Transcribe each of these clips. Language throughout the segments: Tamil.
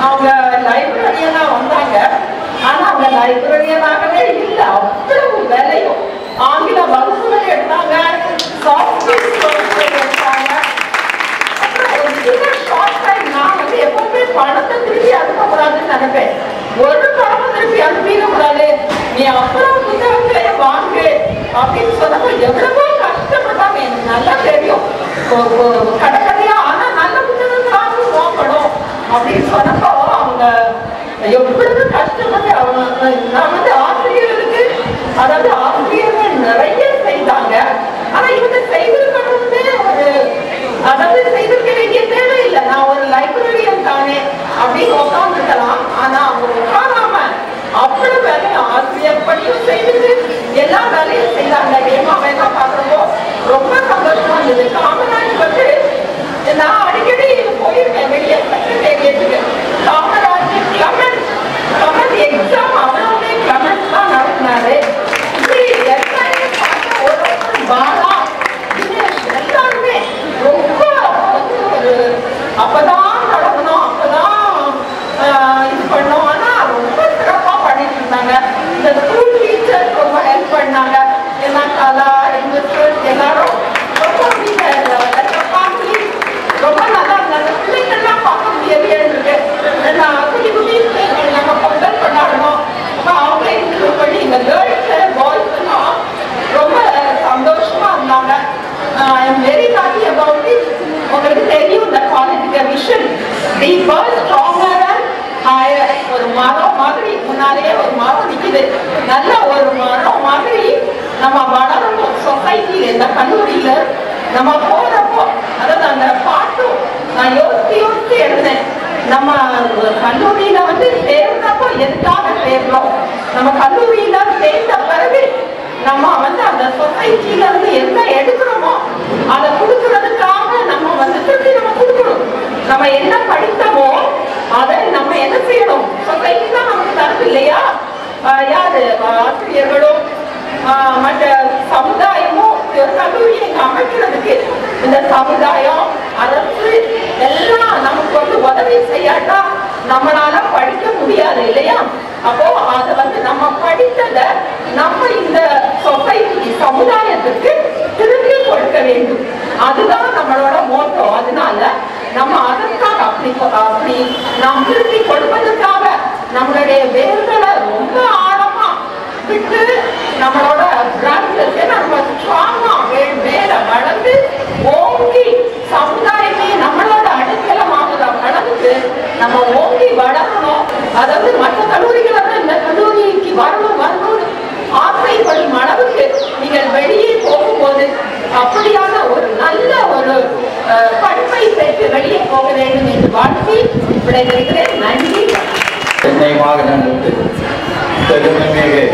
அவங்க லைப்ரரியனா வந்தாங்க. ஆனா அவங்க லைப்ரரியனாகவே இல்லை, அவ்வளவு வேலையும். ஆங்கில வகுப்புகள் எடுத்தாங்க, சாஃப்ட்வேர் எடுத்தாங்க. அப்புறம் ஒரு சின்ன ஷார்ட் டைம் நான் வந்து எப்பவுமே பணத்தை திருப்பி அனுப்பக்கூடாதுன்னு நினைப்பேன். ஒரு பணத்தை திருப்பி அனுப்பிடக்கூடாது, நீ அப்புறம் புத்தகங்களை வாங்கு அப்படின்னு சொன்னப்போ எவ்வளவோ கஷ்டப்பட்டாங்க. எனக்கு நல்லா தெரியும், கடைக்கடையா ஆனா நல்ல புத்தகங்களாக வாங்கணும் அப்படின்னு சொன்னப்போ அவங்க எவ்வளவு கஷ்டப்பட்டு அவங்க நான் வந்து ஆசிரியர்களுக்கு, அதாவது ஆசிரியர்கள் நிறைய செய்தாங்க. ஆனா இவங்க செய்திருக்கணும்னு ஒரு, அதாவது செய்திருக்க வேண்டிய தேவையில்லை. நான் ஒரு லைப்ரரியன் தானே அப்படின்னு உட்காந்துக்கலாம். ஆனா அவங்க உட்காராம அவ்வளவு வேலையும் ஆசிரியர் பணியும் செய்துட்டு எல்லா வேலையும் செய்தாங்க. ஏமாவெல்லாம் பார்க்குறப்போ ரொம்ப சந்தோஷமா இருந்தது. காமராஜ் வந்து நான் அடிக்கடி போயிருக்கேன் வெளியே செக்ரட்டேரியத்துக்கு. காமராஜ் கிளமெண்ட் எக்ஸாம் அவ்வளவுமே கிளமெண்ட் தான் நடத்தினாரு. எல்லாரையும் பார்த்த ஒரு பாலா எல்லாருமே ரொம்ப வந்து ஒரு அப்பதான் நடக்கணும், அப்பதான் இது பண்ணோம். ஆனா ரொம்ப சிறப்பா பண்ணிட்டு இருந்தாங்க. இந்த ஸ்கூல் டீச்சர் ரொம்ப ஹெல்ப் பண்ணாங்க. ஏன்னா கலா எல்லாரும் ரொம்ப ரொம்ப நல்லா இருந்தாங்க. பிள்ளைங்கள்லாம் பார்க்க முடியவே இருக்கு. குட்டி குட்டி பிள்ளைங்கள் நம்ம பொங்கல் கொண்டாடணும், அவங்க இன்க்ளூட் பண்ணி இந்த கேர்ள்ஸ் பாய்ஸ் எல்லாம் ரொம்ப சந்தோஷமா இருந்தாங்க. I am very happy about it. உங்களுக்கு தெரியும் இந்த காலேஜுக்கு vision the birth stronger and higher. ஒரு மரம் மாதிரி முன்னாலேயே ஒரு மரம் நிற்குது, நல்ல ஒரு மரம் மாதிரி நம்ம வளரணும் சொசைட்டியில. இந்த கல்லூரியில நம்ம போறப்போ, அதாவது அந்த பாட்டும் நான் யோசிச்சு எழுந்தேன். நம்ம கல்லூரியில வந்து சேர்ந்தப்போ எதுக்காக சேர்ந்தோம், நம்ம கல்லூரியில சேர்ந்த பிறகு நம்ம வந்து அந்த சொசைட்டில இருந்து என்ன எடுக்கிறோமோ அதை கொடுக்கறதுக்காக நம்ம வந்து திருப்பி நம்ம கொடுக்கணும். நம்ம என்ன படித்தோமோ அதை நம்ம என்ன செய்யணும், சொசைட்டி தான் நமக்கு தரது இல்லையா? யாரு ஆசிரியர்களும் மற்ற சமுதாயமும் ஒரு கல்லூரியை அமைக்கிறதுக்கு இந்த சமுதாயம் அரசு எல்லாம் நமக்கு வந்து உதவி செய்யாட்டா நம்மளால படிக்க முடியாது இல்லையா? அப்போ அதை வந்து நம்ம படித்ததை நம்ம இந்த சொசைட்டி சமுதாயத்துக்கு திருப்பி கொடுக்க வேண்டும். அதுதான் நம்மளோட மோட்டோ. அதனால நம்ம அதற்காக அப்படி நாம் திருப்பி கொடுப்பதற்காக நம்மளுடைய வேர்களை ரொம்ப ஆழமா விட்டு நம்மளோட நம்ம ஸ்ட்ராங்கா மேல வளர்ந்து ஓங்கி சமுதாயமே நம்மளோட அடைக்கலமாகிற அளவுக்கு நம்ம ஓங்கி வளரணும். அதாவது மற்ற கல்லூரிகளை இந்த கல்லூரிக்கு வரணும்னு ஆசைப்படும் அளவுக்கு நீங்கள் வெளியே போகும்போது அப்படியான ஒரு நல்ல ஒரு படிப்பை பெற்று வெளியே போக வேண்டும் என்று வாழ்த்தி விடைபெறுகிறேன். நன்றி. சென்னை மாநகரத்தில் பெருமைமிகு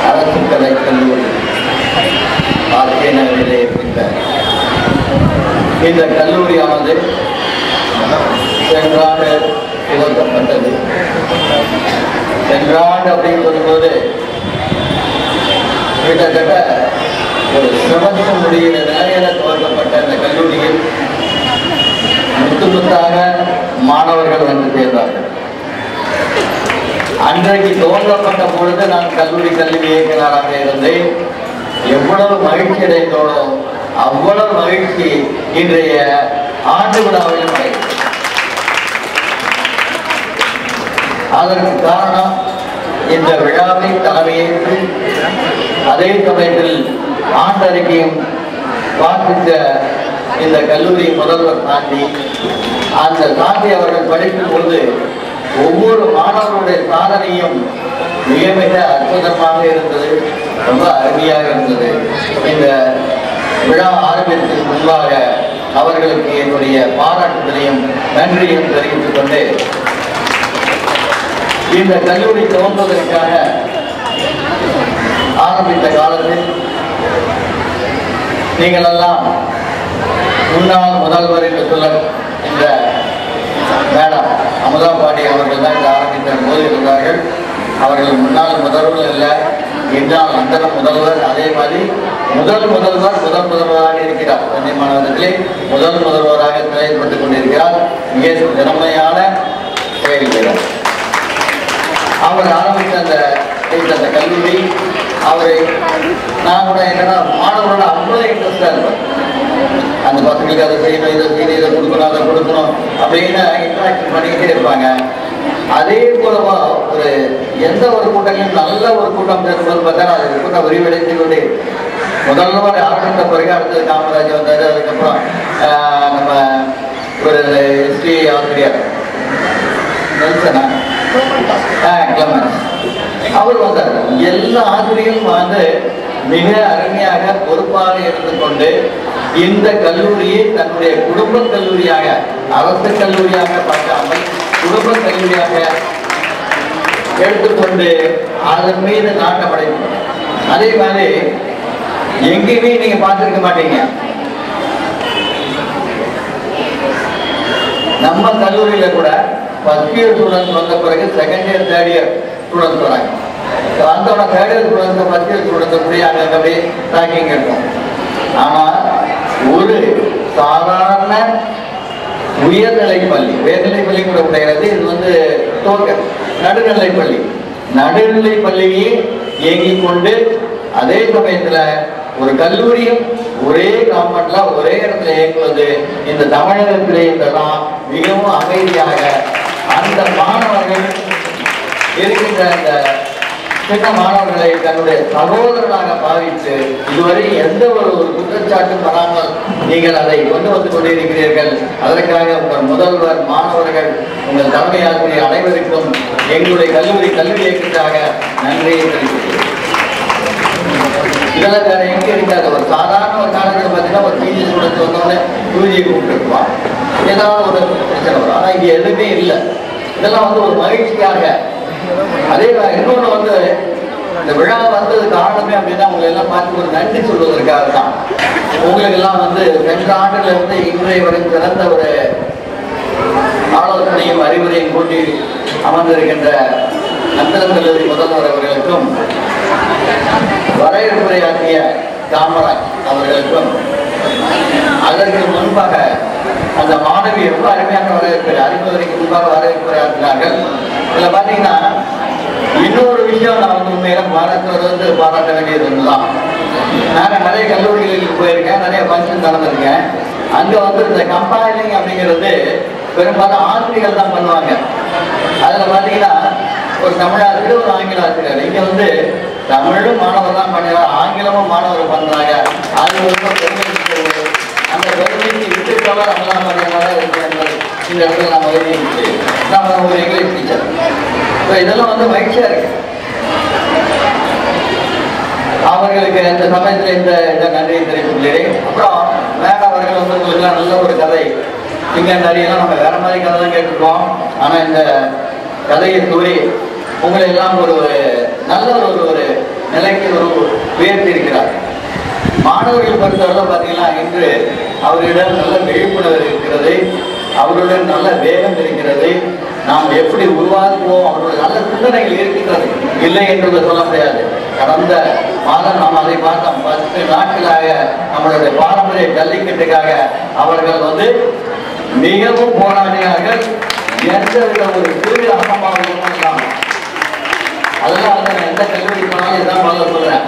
அரசு கலை கல்லூரி ஆர்கே நகரிலே இருக்கின்ற இந்த கல்லூரியானது சென்ற ஆண்டு துவக்கப்பட்டது. சென்ற ஆண்டு அப்படின்னு சொல்லும்போது கிட்டத்தட்ட ஒரு சிவப்பு முடிகிற நிலையில துவக்கப்பட்ட இந்த கல்லூரியில் முத்தாக மாணவர்கள் வந்து சேர்ந்தார்கள். அன்றைக்கு துவங்கப்பட்ட பொழுது நான் கல்லூரி கல்வி இயக்குநராக இருந்தேன். எவ்வளவு மகிழ்ச்சி அடைந்தோனோ அவ்வளவு மகிழ்ச்சி இன்றைய ஆண்டு விழாவில் அடைந்தது. அதற்கு காரணம் இந்த விழாவை தலைமையேற்று அதே சமயத்தில் ஆண்டறிக்கையும் வாசித்த இந்த கல்லூரி முதல்வர் தாண்டி அந்த தாண்டி அவர்கள் படிக்கும் பொழுது ஒவ்வொரு மாணவர்களுடைய சாதனையும் மிக மிக அற்புதமாக இருந்தது, ரொம்ப அருமையாக இருந்தது. இந்த விழா ஆரம்பித்ததற்கு முன்பாக அவர்களுக்கு என்னுடைய பாராட்டுதலையும் நன்றியும் தெரிவித்துக் கொண்டு இந்த கல்லூரி துவங்குவதற்காக ஆரம்பித்த காலத்தில் நீங்கள் எல்லாம் முன்னாள் முதல்வர் என்று சொல்ல இந்த மேடம் அமுதா பாண்டி அவர்கள் தான் இந்த ஆரம்பித்த போது இருந்தார்கள். அவர்கள் முன்னாள் முதல்வர் இல்லை என்றால் அந்த முதல்வர். அதே மாதிரி முதல்வராக இருக்கிறார். சென்னை மாநகரத்திலே முதல்வராக செயல்பட்டுக் கொண்டிருக்கிறார். மிக திறமையான செயல் வீரர். அவர் ஆரம்பித்த அந்த கல்லூரி, அவரை நான் கூட என்னன்னா மாணவரோட அவ்வளோ இன்ட்ரெஸ்டா இருப்பேன். அந்த பசங்களுக்கு அதை செய்யணும், இதை செய்யணும், இதை கொடுக்கணும், அதை கொடுக்கணும் அப்படின்னு இன்ட்ராக்ஷன் பண்ணிக்கிட்டே இருப்பாங்க. அதே போலவா ஒரு எந்த ஒரு கூட்டங்களும் நல்ல ஒரு கூட்டம் சேர்க்கும்போது பார்த்தா அது கூட்டம் விரிவடைந்து கொண்டு முதல்வர் ஆரம்பித்த பிறகு அடுத்தது காமராஜ் வந்தாரு. அதுக்கப்புறம் நம்ம ஒரு ஹிஸ்டரி ஆசிரியர் நெல்சனா கிளமன்ஸ் அவர் வந்தார். எல்லா ஆசிரியரும் வந்து மிக அருமையாக பொறுப்பாக இருந்து கொண்டு இந்த கல்லூரியை தன்னுடைய குடும்ப கல்லூரியாக, அரசு கல்லூரியாக பார்க்காமல் குடும்ப கல்லூரியாக எடுத்துக்கொண்டு அதன் மீது நாட்டம் அடைந்தார். அதே மாதிரி எங்கேயுமே நீங்க பார்த்திருக்க மாட்டீங்க. நம்ம கல்லூரியில கூட ஃபர்ஸ்ட் இயர் ஸ்டூடெண்ட்ஸ் வந்த பிறகு second year third year students வராங்க. வந்தோட third year students first year students அப்படியே அங்கே ட்ராக்கிங் இருக்கும். ஆனால் ஒரு சாதாரண உயர்நிலைப்பள்ளி, உயர்நிலைப்பள்ளி கூட கிடையாது, இது வந்து டோக்கன் நடுநிலைப்பள்ளி, நடுநிலைப்பள்ளியே இயங்கிக் கொண்டு அதே சமயத்துல ஒரு கல்லூரியும் ஒரே காம்பவுண்ட்ல ஒரே இடத்துல இயங்குவது இந்த தமிழகத்திலே இதெல்லாம் மிகவும் அமைதியாக அந்த மாணவர்கள் இருக்கின்ற அந்த சின்ன மாணவர்களை தன்னுடைய சகோதரனாக பாவித்து இதுவரை எந்த ஒரு குற்றச்சாட்டும் வராமல் நீங்கள் அதை கொண்டு வந்து கொண்டிருக்கிறீர்கள். அதற்காக உங்கள் முதல்வர், மாணவர்கள், உங்கள் தலைமை ஆசிரியர் அனைவருக்கும் எங்களுடைய கல்வி இயக்கத்திற்காக நன்றியை தெரிவிக்கிறேன். இதெல்லாம் வேற எங்கே இருக்காது. ஒரு சாதாரண ஒரு காலேஜில் பார்த்தீங்கன்னா ஒரு பிஜி ஸ்டூடெண்ட்ஸ் வந்தோடனே யூஜியை கூப்பிட்டுருப்பான், ஏதாவது ஒரு பிரச்சனை வரும். ஆனால் இங்கே எதுவுமே இல்லை. இதெல்லாம் வந்து ஒரு மகிழ்ச்சியாக. அதே இன்னொன்று வந்து இந்த விழா வந்தது காரணமே அப்படின்னா உங்களை எல்லாம் பார்த்து ஒரு நன்றி சொல்வதற்காக தான். உங்களுக்கு எல்லாம் வந்து சென்ற ஆண்டுல இருந்து இன்றைய வரை சிறந்த ஒரு ஆலோசனையும் அறிவுரையும் கூட்டி அமர்ந்திருக்கின்ற நந்தனம் கல்லூரி முதல்வர் அவர்களுக்கும் வரவேற்புரையாற்றிய காமராஜ் அவர்களுக்கும் அதற்கு முன்பாக அந்த மாணவி ரொம்ப அருமையான அறிமுகத்துக்கு முன்பாக வரவேற்புரையாற்றினார்கள். இதுல பாத்தீங்கன்னா இன்னொரு விஷயம் நான் வந்து உண்மையில பாராட்ட வேண்டியது ஒண்ணுதான். நாங்க நிறைய கல்லூரிகளுக்கு போயிருக்கேன், நிறைய ஃபங்க்ஷன் நடந்திருக்கேன். அங்க வந்து இந்த கம்பைலிங் அப்படிங்கிறது பெரும்பாலும் ஆசிரியர்கள் தான் பண்ணுவாங்க. அதுல பாத்தீங்கன்னா ஒரு தமிழ் ஆசிரியர், ஒரு ஆங்கில ஆசிரியர். இங்க வந்து தமிழும் மாணவர் தான் பண்ணுறாங்க, ஆங்கிலமும் மாணவர் பண்றாங்க. அது அந்த பெருமைக்கு விட்டுக்கவர் அமலாம் இந்த இடத்துல நம்ம ஒரு இங்கிலீஷ் டீச்சர். இதெல்லாம் வந்து மகிழ்ச்சியா இருக்கு. அவர்களுக்கு இந்த சமயத்தில் இந்த நன்றியை தெரிவித்துள்ளேன். அப்புறம் மேடம் அவர்கள் வந்து உங்களுக்குலாம் நல்ல ஒரு கதை, இங்க நிறையெல்லாம் நம்ம வேற மாதிரி கதை தான் கேட்டிருக்கோம். ஆனா இந்த கதையை கூறி உங்களை எல்லாம் ஒரு நல்ல ஒரு நிலைக்கு ஒரு உயர்த்தி இருக்கிறார். மாணவர்கள் பொறுத்தவரை பார்த்தீங்கன்னா இன்று அவர்களிடம் நல்ல விழிப்புணர்வு இருக்கிறது, அவர்களுடன் நல்ல வேகம் இருக்கிறது. நாம் எப்படி உருவாக்குவோம், அவர்களுடைய நல்ல சிந்தனைகள் இருக்கின்றது, இல்லை என்று சொல்ல முடியாது. கடந்த மாதம் நாம் அதை பார்த்தோம். 10 நாட்களாக நம்மளுடைய பாரம்பரிய ஜல்லிக்கட்டுக்காக அவர்கள் வந்து மிகவும் போராடினார்கள். எந்தவித ஒரு சிறு அசம்பாவிதமும் இல்லாமல். அதெல்லாம் வந்து நான் எந்த கல்லூரி போனாலும் இதான் முதல்ல சொல்றேன்.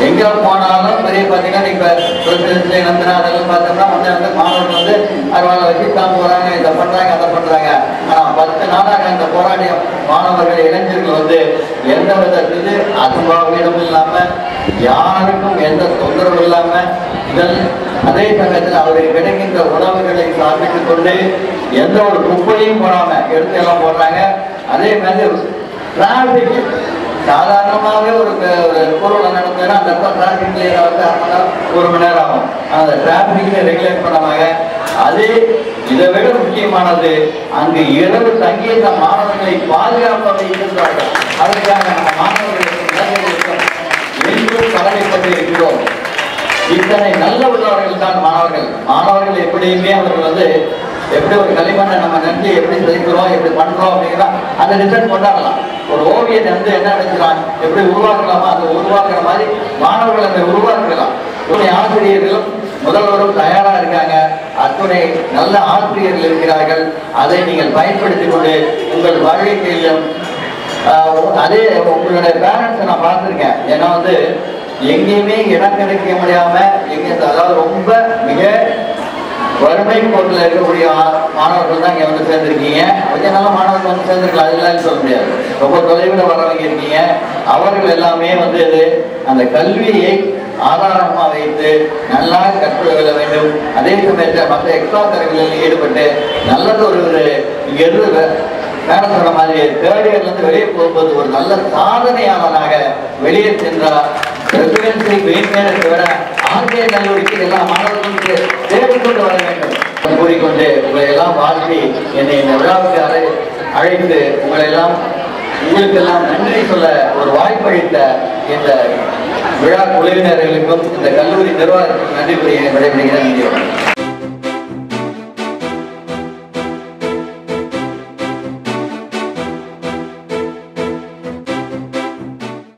எங்க போனாலும் பெரிய பார்த்தீங்கன்னா இப்ப பிரசிடென்சி நந்தனா அதெல்லாம் பார்த்தோம்னா வந்து அந்த மாணவர்கள் வந்து அறுவாலை வச்சு தான் போறாங்க, இதை பண்றாங்க, அதை பண்றாங்க. ஆனா 10 நாளாக அந்த போராடிய மாணவர்கள், இளைஞர்கள் வந்து எந்த விதத்திற்கு அசம்பாவிதமும் இல்லாம, யாருக்கும் எந்த தொந்தரவு இல்லாம, அதே சமயத்தில் அவருக்கு கிடைக்கின்ற உணவுகளை சாப்பிட்டுக் கொண்டு எந்த ஒரு குப்பையும் போடாம எடுத்து எல்லாம் போடுறாங்க. அதே மாதிரி டிராபிக் சாதாரணமாகவே ஒரு பொருளை நடந்ததுன்னா அந்த டிராபிக் கிளியர் ஆகுது 1 மணி நேரம் ஆகும். அந்த டிராபிக்கை ரெகுலேட் பண்ணாங்க. அதே இதை விட முக்கியமானது அங்கு இரவு தங்கியிருந்த மாணவர்களை பாதுகாப்பாக இருந்தார்கள். அதற்காக நம்ம மாணவர்களுக்கும் என்றும் கடமைப்பட்டு இருக்கிறோம். இத்தனை நல்ல உள்ளவர்கள் தான் மாணவர்கள் எப்படியுமே அவர்கள் வந்து எப்படி ஒரு களிமண்ணை நம்ம நன்றி எப்படி செலுத்துறோம், எப்படி பண்றோம் அப்படிங்கிறா அந்த ரிசல்ட் கொண்டாடலாம். ஒரு ஓவியத்தை வந்து என்ன நினைக்கிறான், எப்படி உருவாக்கலாமா அதை உருவாக்குற மாதிரி மாணவர்கள் அதை உருவாக்கலாம். துணை ஆசிரியர்களும் முதல்வரும் தயாரா இருக்காங்க. அத்துணை நல்ல ஆசிரியர்கள் இருக்கிறார்கள். அதை நீங்கள் பயன்படுத்திக் கொண்டு உங்கள் வாழ்க்கையிலும் அதே உங்களுடைய பேரண்ட்ஸை நான் பார்த்துருக்கேன். ஏன்னா வந்து எங்கேயுமே இடம் கிடைக்க முடியாம எங்க அதாவது ரொம்ப மிக வறுமை கோட்டில் இருக்கக்கூடிய மாணவர்கள் தான் இங்கே வந்து சேர்ந்துருக்கீங்க. கொஞ்சம் நல்ல மாணவர்கள் வந்து சேர்ந்துருக்கலாம், அதெல்லாம் சொல்ல முடியாது. ரொம்ப தொலைவில் வரவங்க இருக்கீங்க. அவர்கள் எல்லாமே வந்து அந்த கல்வியை ஆதாரமாக வைத்து நல்லா கற்றுக்கொள்ள வேண்டும். அதே சமயத்தில் மற்ற எக்ஸ்ட்ரா கரிக்குலரில் ஈடுபட்டு நல்லது ஒரு இங்கிருந்து மேடம் சொன்ன மாதிரி தேர்ட் இயர்லேருந்து வெளியே போகும்போது ஒரு நல்ல சாதனையாளனாக வெளியே சென்றார். ரெசிடென்சி வேண்டியதை விட ஆசிரியர் கல்லூரிக்கு எல்லா மாணவர்களுக்கு தேடிக்கொண்டு வர வேண்டும் கூறிக்கொண்டு உங்களை எல்லாம் வாழ்த்தி என்னை இந்த விழாவுக்கு அழைத்து உங்களுக்கெல்லாம் நன்றி சொல்ல ஒரு வாய்ப்பளித்த இந்த விழா குழுவினர்களுக்கும் இந்த கல்லூரி நிர்வாகத்திற்கும் நன்றி கூறி விடைபெறுகிறேன்.